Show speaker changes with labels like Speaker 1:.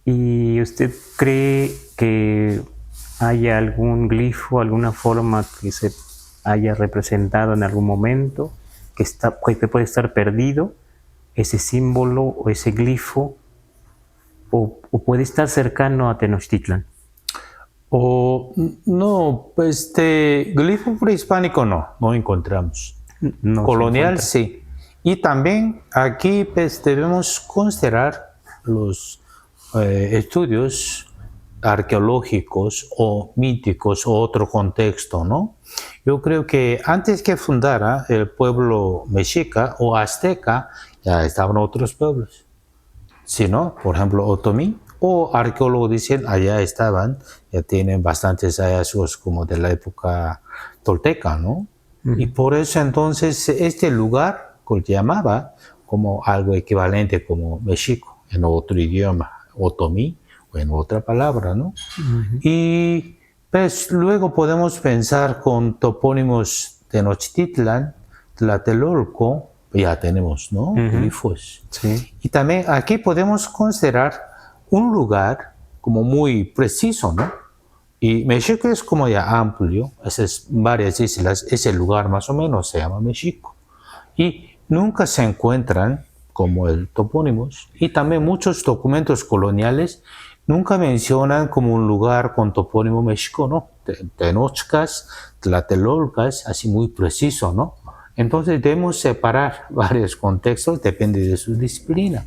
Speaker 1: ¿Y usted cree que haya algún glifo, alguna forma que se haya representado en algún momento, que puede estar perdido, ese símbolo o ese glifo, o puede estar cercano a Tenochtitlan?
Speaker 2: No, pues glifo prehispánico no encontramos.
Speaker 1: No se
Speaker 2: Colonial
Speaker 1: encuentra.
Speaker 2: sí. Y también aquí pues, debemos considerar los estudios arqueológicos o míticos o otro contexto, ¿no? Yo creo que antes que fundara el pueblo mexica o azteca, ya estaban otros pueblos. Si no, por ejemplo, otomí o arqueólogos dicen allá estaban, ya tienen bastantes hallazgos como de la época tolteca, ¿no? Y por eso entonces este lugar que llamaba como algo equivalente como México en otro idioma, otomí o en otra palabra, ¿no? Y pues luego podemos pensar con topónimos Tenochtitlan, Tlatelolco, ya tenemos, ¿no? Glifos.
Speaker 1: Sí.
Speaker 2: Y también aquí podemos considerar un lugar como muy preciso, ¿no? Y México es como ya amplio, esas varias islas, ese lugar más o menos se llama México. Y nunca se encuentran como el topónimos. Y también muchos documentos coloniales nunca mencionan como un lugar con topónimo México, ¿no? Tenochcas, Tlatelolcas, así muy preciso, ¿no? Entonces debemos separar varios contextos, depende de su disciplina.